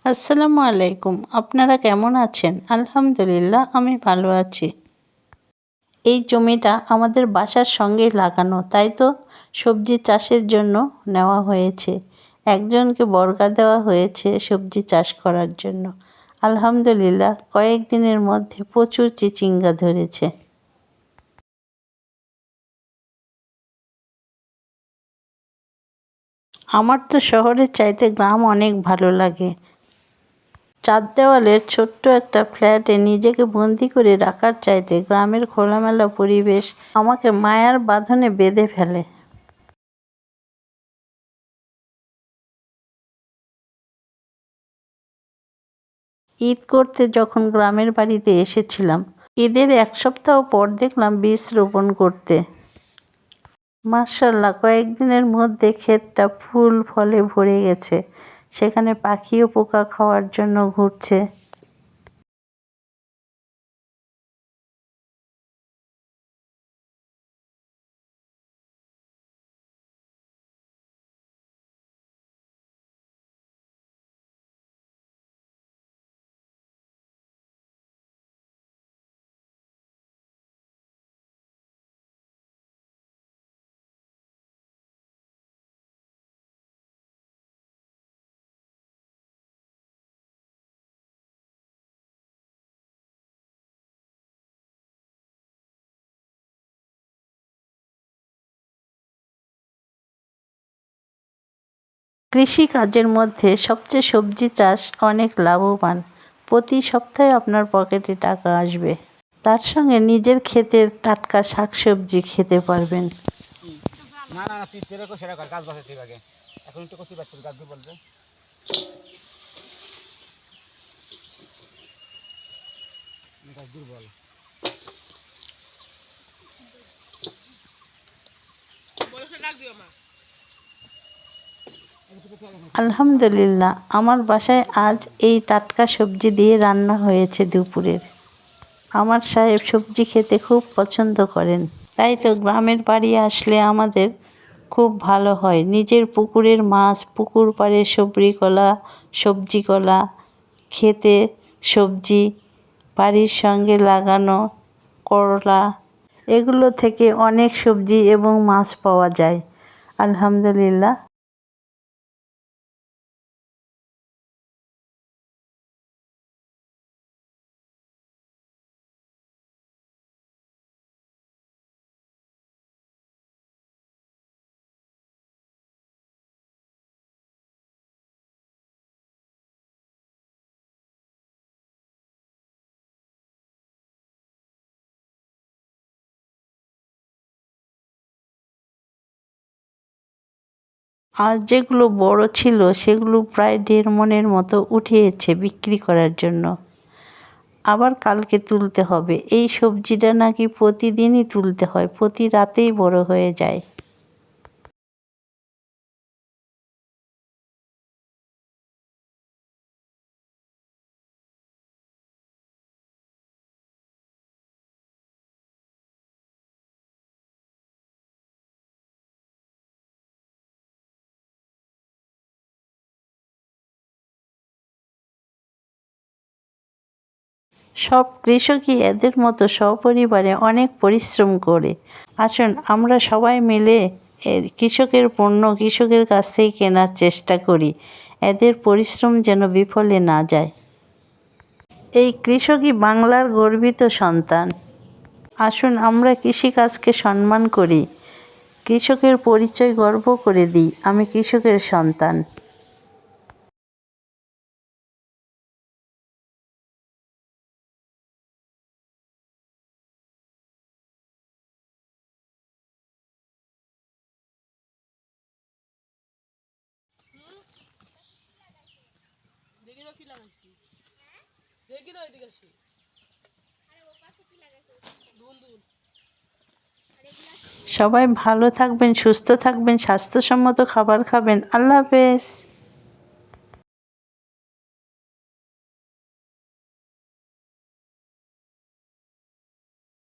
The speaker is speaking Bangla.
আসসালামু আলাইকুম। আপনারা কেমন আছেন? আলহামদুলিল্লাহ আমি ভালো আছি। এই জমিটা আমাদের বাসার সঙ্গেই লাগানো, তাই তো সবজি চাষের জন্য নেওয়া হয়েছে। একজনকে বর্গা দেওয়া হয়েছে সবজি চাষ করার জন্য। আলহামদুলিল্লাহ কয়েকদিনের মধ্যে প্রচুর চিচিঙ্গা ধরেছে। আমার তো শহরের চাইতে গ্রাম অনেক ভালো লাগে। চার দেওয়ালের ছোট্ট একটা ফ্ল্যাটে নিজেকে বন্দি করে রাখার চাইতে গ্রামের খোলামেলা পরিবেশ আমাকে মায়ার বাঁধনে বেঁধে ফেলে। ঈদ করতে যখন গ্রামের বাড়িতে এসেছিলাম, ঈদের এক সপ্তাহ পর দেখলাম বীজ রোপণ করতে। মাশাআল্লাহ কয়েকদিনের মধ্যে ক্ষেতটা ফুল ফলে ভরে গেছে। সেখানে পাখি ও পোকা খাওয়ার জন্য ঘুরছে। কৃষিকাজের মধ্যে সবচেয়ে সবজি চাষ অনেক লাভবান। প্রতি সপ্তাহে আপনার পকেটে টাকা আসবে। তার সঙ্গে নিজের ক্ষেতের টাটকা শাকসবজি খেতে পারবেন। না না না তুই যেরকম সেটা কর কাজ বাসে ঠিক আগে এখন একটু করতে পারছিস কাজ বলবে কাজ দুর্বল আলহামদুলিল্লাহ আমার বাসায় আজ এই টাটকা সবজি দিয়ে রান্না হয়েছে দুপুরের। আমার সাহেব সবজি খেতে খুব পছন্দ করেন, তাই তো গ্রামের বাড়ি আসলে আমাদের খুব ভালো হয়। নিজের পুকুরের মাছ, পুকুর পাড়ে সবজি কলা, খেতে সবজি, বাড়ির সঙ্গে লাগানো করলা, এগুলো থেকে অনেক সবজি এবং মাছ পাওয়া যায়। আলহামদুলিল্লাহ। আর যেগুলো বড় ছিল সেগুলো প্রায় 1.5 মণের মতো উঠিয়েছে বিক্রি করার জন্য। আবার কালকে তুলতে হবে। এই সবজিটা নাকি প্রতিদিনই তুলতে হয়, প্রতি রাতেই বড় হয়ে যায়। সব কৃষকই এদের মতো সপরিবারে অনেক পরিশ্রম করে। আসুন আমরা সবাই মিলে কৃষকের পণ্য কৃষকের কাছ থেকে কেনার চেষ্টা করি। এদের পরিশ্রম যেন বিফলে না যায়। এই কৃষকই বাংলার গর্বিত সন্তান। আসুন আমরা কৃষিকাজকে সম্মান করি, কৃষকের পরিচয় গর্ব করে দিই, আমি কৃষকের সন্তান। সবাই ভালো থাকবেন, সুস্থ থাকবেন, স্বাস্থ্যসম্মত খাবার খাবেন। আল্লাহ হাফেজ।